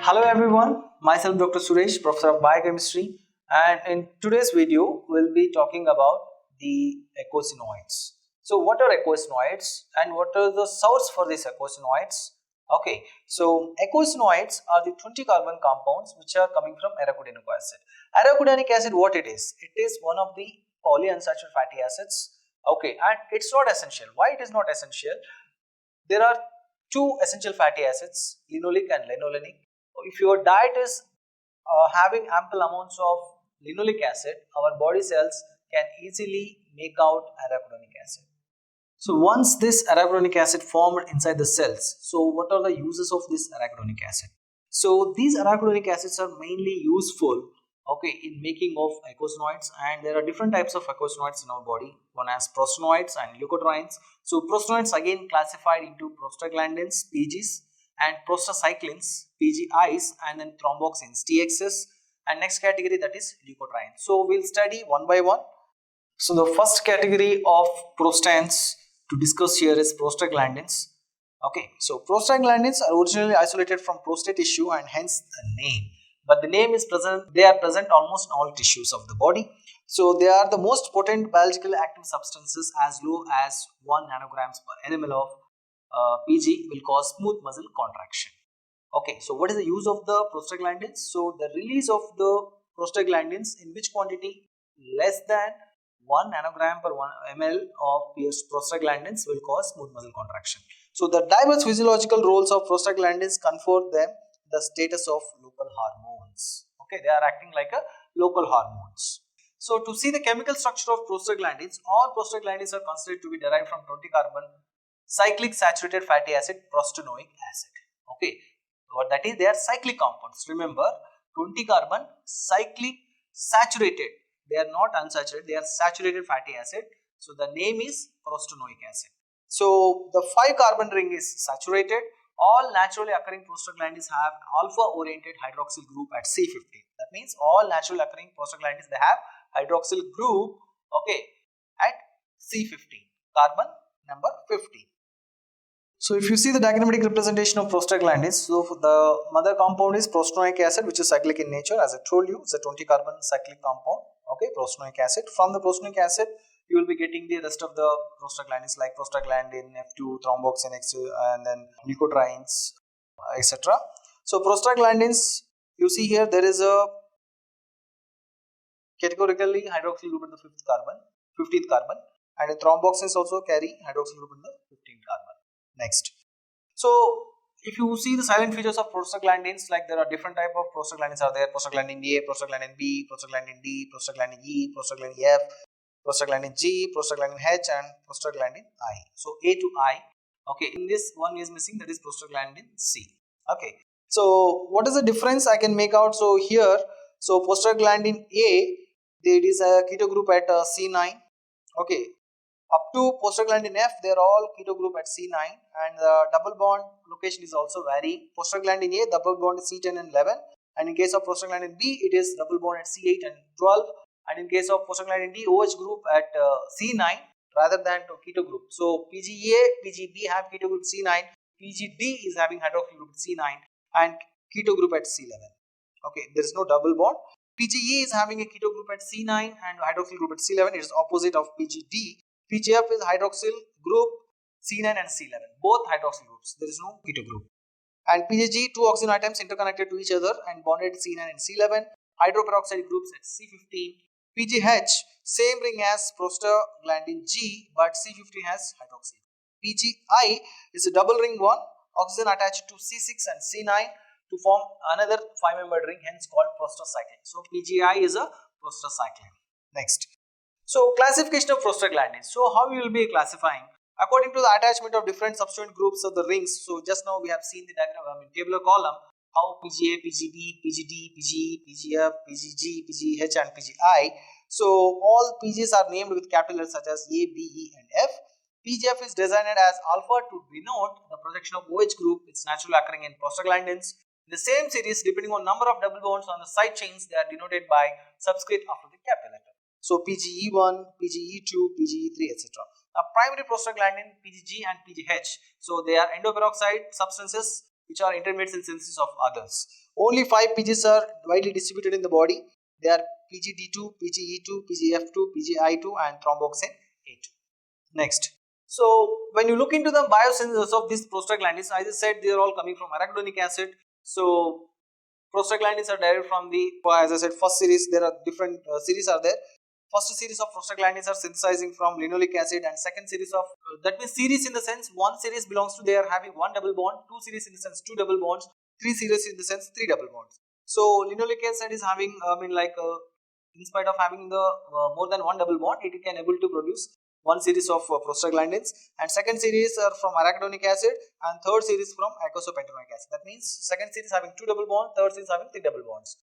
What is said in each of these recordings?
Hello everyone, myself Dr. Suresh, Professor of Biochemistry, and in today's video we'll be talking about the eicosanoids. So what are eicosanoids and what are the source for these eicosanoids? Okay, so eicosanoids are the 20 carbon compounds which are coming from arachidonic acid. Arachidonic acid, what it is? It is one of the polyunsaturated fatty acids. Okay, and it's not essential. Why it is not essential? There are two essential fatty acids, linoleic and linolenic. If your diet is having ample amounts of linoleic acid, our body cells can easily make out arachidonic acid. So once this arachidonic acid formed inside the cells, so what are the uses of this arachidonic acid? So these arachidonic acids are mainly useful in making of eicosanoids, and there are different types of eicosanoids in our body. One has prostanoids and leukotrienes. So prostanoids again classified into prostaglandins, PGs, and prostacyclins, PGIs, and then thromboxanes, TXs, and next category, that is leukotrienes. So we'll study one by one. So the first category of prostanes to discuss here is prostaglandins. So prostaglandins are originally isolated from prostate tissue and hence the name. But the name is present, they are present almost in all tissues of the body. So they are the most potent biologically active substances. As low as 1 nanograms per nml of PG will cause smooth muscle contraction. So what is the use of the prostaglandins? So the release of the prostaglandins in which quantity? Less than 1 nanogram per 1 ml of prostaglandins will cause smooth muscle contraction. So the diverse physiological roles of prostaglandins confer them the status of local hormones. They are acting like a local hormones. So to see the chemical structure of prostaglandins, all prostaglandins are considered to be derived from 20 carbon cyclic saturated fatty acid, prostanoic acid. What that is, they are cyclic compounds. Remember, 20 carbon cyclic saturated. They are not unsaturated, they are saturated fatty acid. So the name is prostanoic acid. So the 5 carbon ring is saturated. All naturally occurring prostaglandins have alpha oriented hydroxyl group at C15. That means all naturally occurring prostaglandins, they have hydroxyl group at C15, carbon number 15. So if you see the diagrammatic representation of prostaglandins, so the mother compound is prostanoic acid, which is cyclic in nature. As I told you, it's a 20 carbon cyclic compound. Prostanoic acid. From the prostanoic acid, you will be getting the rest of the prostaglandins like prostaglandin F2, thromboxane X2, and then leukotrienes, etc. So prostaglandins, you see here there is a categorically hydroxyl group in the 15th carbon, and the thromboxanes also carry hydroxyl group in the 15th carbon. Next. So if you see the silent features of prostaglandins, like there are different type of prostaglandins are there: prostaglandin A, prostaglandin B, prostaglandin D, prostaglandin E, prostaglandin F, prostaglandin G, prostaglandin H, and prostaglandin I. So A to I. In this one is missing, that is prostaglandin C. So what is the difference I can make out? So here, so prostaglandin A, there is a keto group at C9. Up to prostaglandin F, they are all keto group at C9, and the double bond location is also varying. Prostaglandin A, double bond is C10 and 11, and in case of prostaglandin B, it is double bond at C8 and 12, and in case of prostaglandin D, OH group at C9 rather than to keto group. So PGA, PGB have keto group C9, PGD is having hydroxyl group C9 and keto group at C11. There is no double bond. PGE is having a keto group at C9 and hydroxyl group at C11. It is opposite of PGD. PGF is hydroxyl group C9 and C11, both hydroxyl groups. There is no keto group. And PGG, two oxygen atoms interconnected to each other and bonded C9 and C11. Hydroperoxide groups at C15. PGH, same ring as prostaglandin G, but C15 has hydroxyl. PGI is a double ring one, oxygen attached to C6 and C9 to form another 5-membered ring, hence called prostacyclin. So PGI is a prostacyclin. Next. So classification of prostaglandins. So how you will be classifying? According to the attachment of different substituent groups of the rings. So just now we have seen the diagram, tabular column, how PGA, PGB, PGD, PGE, PGF, PGG, PGH and PGI. So all PGs are named with capital letters such as A, B, E and F. PGF is designed as alpha to denote the projection of OH group. It's naturally occurring in prostaglandins. In the same series, depending on number of double bonds on the side chains, they are denoted by subscript after the capital letter. So PGE1, PGE2, PGE3, etc. Now primary prostaglandin, PGG and PGH. So they are endoperoxide substances which are intermediates in synthesis of others. Only 5 PGs are widely distributed in the body. They are PGD2, PGE2, PGF2, PGI2 and thromboxane A2. Next. So when you look into the biosynthesis of these prostaglandins, as I said, they are all coming from arachidonic acid. So prostaglandins are derived from the, as I said, first series. There are different series are there. First series of prostaglandins are synthesizing from linoleic acid, and second series of, that means series in the sense one series belongs to, they are having one double bond, two series in the sense two double bonds, three series in the sense three double bonds. So linoleic acid is having, in spite of having the more than one double bond, it can able to produce one series of prostaglandins, and second series are from arachidonic acid, and third series from eicosapentaenoic acid. That means second series having two double bonds, third series having three double bonds.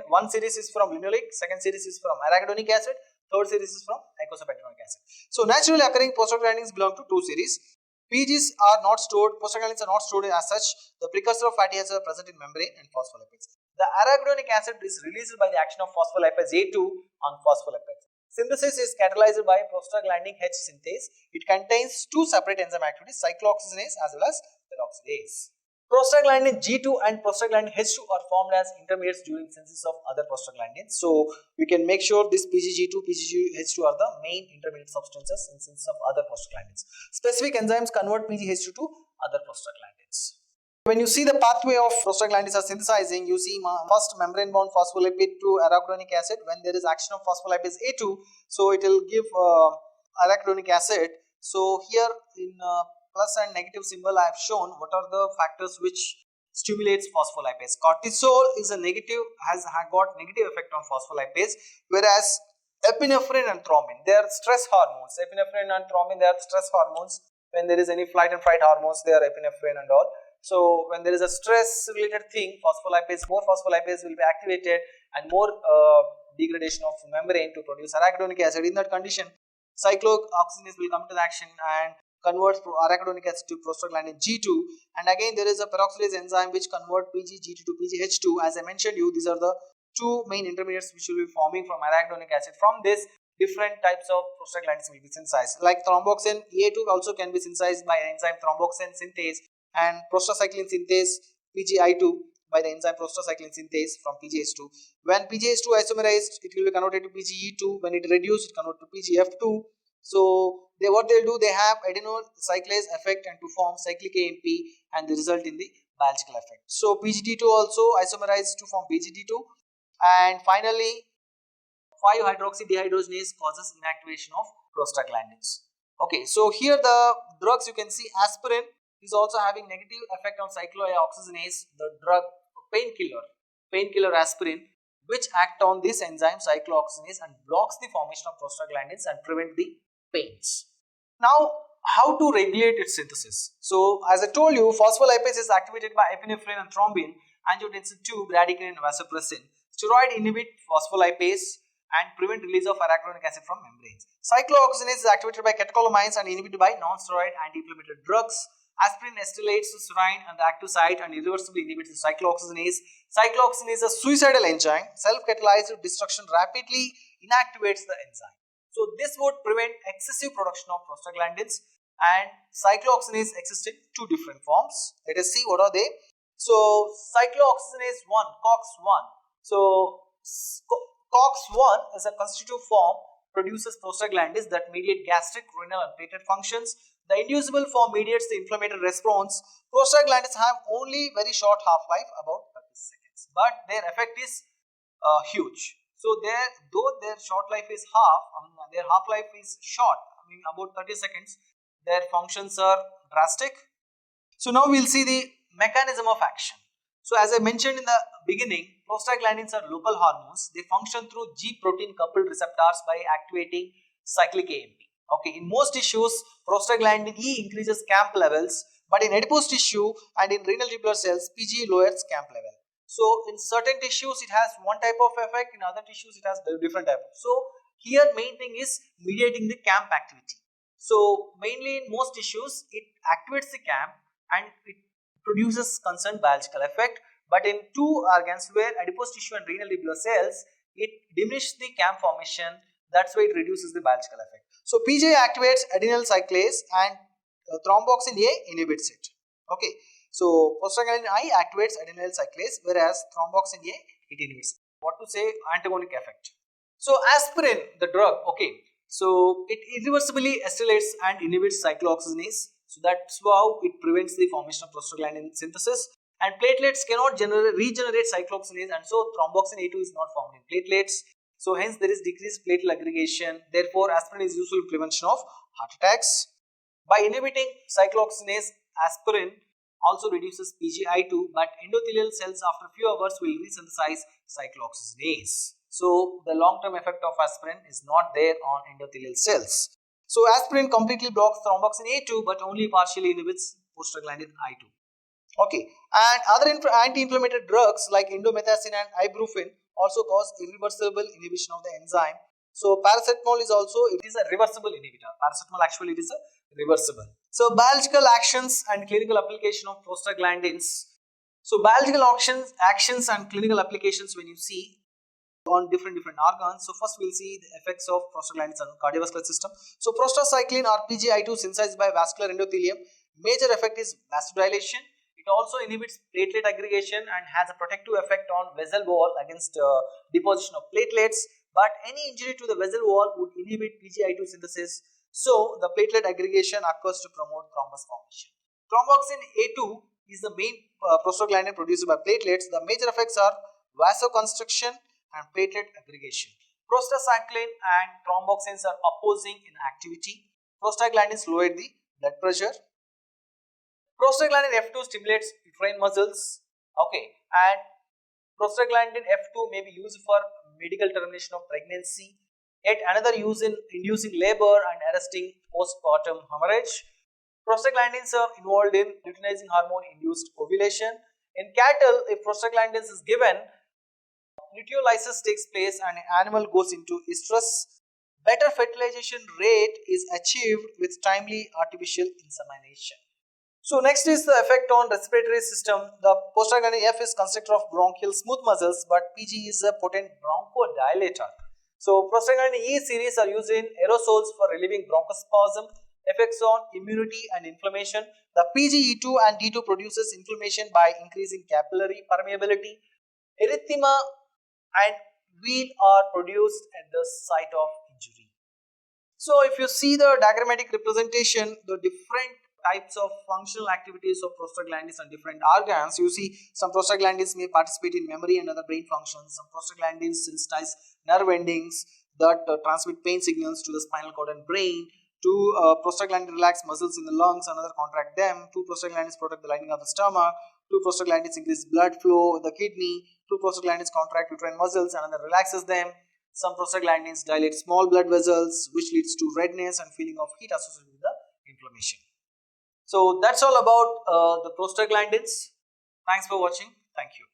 One series is from linoleic, second series is from arachidonic acid, third series is from eicosapentaenoic acid. So naturally occurring prostaglandins belong to two series. PGs are not stored, prostaglandins are not stored as such. The precursor of fatty acids are present in membrane and phospholipids. The arachidonic acid is released by the action of phospholipase A2 on phospholipids. Synthesis is catalyzed by prostaglandin H synthase. It contains two separate enzyme activities, cyclooxygenase as well as peroxidase. Prostaglandin G2 and prostaglandin H2 are formed as intermediates during synthesis of other prostaglandins. So we can make sure this PGG2, PGH2 are the main intermediate substances in synthesis of other prostaglandins. Specific enzymes convert PGH2 to other prostaglandins. When you see the pathway of prostaglandins are synthesizing, you see first membrane bound phospholipid to arachidonic acid. When there is action of phospholipase A2, so it will give arachidonic acid. So here in plus and negative symbol I have shown what are the factors which stimulates phospholipase. Cortisol is a negative, has got negative effect on phospholipase, whereas epinephrine and thrombin, they are stress hormones. Epinephrine and thrombin, they are stress hormones. When there is any flight and fight hormones, they are epinephrine and all. So when there is a stress related thing, more phospholipase will be activated and more degradation of membrane to produce arachidonic acid. In that condition, cyclooxygenase will come to the action and converts arachidonic acid to prostaglandin G2, and again there is a peroxidase enzyme which convert PGG2 to PGH2. As I mentioned you, these are the two main intermediates which will be forming from arachidonic acid. From this, different types of prostaglandins will be synthesized. Like thromboxane A2 also can be synthesized by enzyme thromboxane synthase, and prostacyclin synthase PGI2 by the enzyme prostacyclin synthase from PGH2. When PGH2 isomerized, it will be converted to PGE2. When it reduced, it converted to PGF2. So what they'll do, they have adenyl cyclase effect and to form cyclic AMP, and they result in the biological effect. So PGD2 also isomerized to form PGD2, and finally 5-hydroxydehydrogenase causes inactivation of prostaglandins. Okay, so here the drugs you can see, aspirin is also having negative effect on cyclooxygenase, the drug painkiller aspirin, which act on this enzyme cyclooxygenase and blocks the formation of prostaglandins and prevent the pains. Now, how to regulate its synthesis? So, as I told you, phospholipase is activated by epinephrine and thrombin, angiotensin 2, bradykinin and vasopressin. Steroid inhibit phospholipase and prevent release of arachidonic acid from membranes. Cyclooxygenase is activated by catecholamines and inhibited by non-steroid anti-inflammatory drugs. Aspirin acetylates the serine and the active site and irreversibly inhibits the cyclooxygenase. Cyclooxygenase is a suicidal enzyme. Self-catalyzed destruction rapidly inactivates the enzyme. So this would prevent excessive production of prostaglandins, and cyclooxygenase exists in two different forms. Let us see what are they. So cyclooxygenase 1, COX-1. So COX-1 is a constitutive form, produces prostaglandins that mediate gastric, renal and platelet functions. The inducible form mediates the inflammatory response. Prostaglandins have only very short half-life, about 30 seconds, but their effect is huge. So though their short life is their half-life is short, about 30 seconds, their functions are drastic. So now we will see the mechanism of action. So as I mentioned in the beginning, prostaglandins are local hormones. They function through G protein coupled receptors by activating cyclic AMP. Okay, in most tissues, prostaglandin E increases CAMP levels, but in adipose tissue and in renal tubular cells, PG lowers CAMP level. So in certain tissues it has one type of effect, in other tissues it has different type. So here main thing is mediating the CAMP activity. So mainly in most tissues it activates the CAMP and it produces concerned biological effect, but in two organs where adipose tissue and renal tubular cells, it diminishes the CAMP formation. That's why it reduces the biological effect. So PJ activates adenyl cyclase and thromboxane A inhibits it. Okay. So prostaglandin I activates adenyl cyclase, whereas thromboxane A it inhibits. What to say? Antagonic effect. So aspirin, the drug, okay. So it irreversibly acylates and inhibits cyclooxygenase. So that's how it prevents the formation of prostaglandin synthesis. And platelets cannot regenerate cyclooxygenase, and so thromboxane A2 is not formed in platelets. So hence there is decreased platelet aggregation. Therefore, aspirin is useful in prevention of heart attacks. By inhibiting cyclooxygenase, aspirin also reduces PGI2, but endothelial cells after few hours will resynthesize cyclooxygenase. So the long-term effect of aspirin is not there on endothelial cells. So aspirin completely blocks thromboxane A2 but only partially inhibits prostaglandin I2. Okay, and other anti-inflammatory drugs like indomethacin and ibuprofen also cause irreversible inhibition of the enzyme. So paracetamol is also, it is a reversible inhibitor. Paracetamol actually it is a reversible. So biological actions and clinical application of prostaglandins. So biological actions and clinical applications when you see on different organs. So first we'll see the effects of prostaglandins on cardiovascular system. So prostacyclin or PGI2 synthesized by vascular endothelium. Major effect is vasodilation. It also inhibits platelet aggregation and has a protective effect on vessel wall against deposition of platelets. But any injury to the vessel wall would inhibit PGI2 synthesis. So the platelet aggregation occurs to promote thrombus formation. Thromboxane A2 is the main prostaglandin produced by platelets. The major effects are vasoconstriction and platelet aggregation. Prostacyclin and thromboxanes are opposing in activity. Prostaglandins lower the blood pressure. Prostaglandin F2 stimulates uterine muscles. Okay, and prostaglandin F2 may be used for medical termination of pregnancy. Yet another use in inducing labor and arresting postpartum hemorrhage. Prostaglandins are involved in luteinizing hormone induced ovulation. In cattle, if prostaglandins is given, luteolysis takes place and an animal goes into estrus. Better fertilization rate is achieved with timely artificial insemination. So next is the effect on respiratory system. The prostaglandin F is constructor of bronchial smooth muscles, but PG is a potent bronchodilator. So prostaglandin E series are used in aerosols for relieving bronchospasm. Effects on immunity and inflammation. The PGE2 and D2 produces inflammation by increasing capillary permeability. Erythema and wheal are produced at the site of injury. So if you see the diagrammatic representation, the different types of functional activities of prostaglandins on different organs, you see some prostaglandins may participate in memory and other brain functions. Some prostaglandins sensitize nerve endings that transmit pain signals to the spinal cord and brain. Two prostaglandins relax muscles in the lungs, another contract them. Two prostaglandins protect the lining of the stomach. Two prostaglandins increase blood flow in the kidney. Two prostaglandins contract uterine muscles, another relaxes them. Some prostaglandins dilate small blood vessels, which leads to redness and feeling of heat associated with the inflammation. So that's all about the prostaglandins. Thanks for watching. Thank you.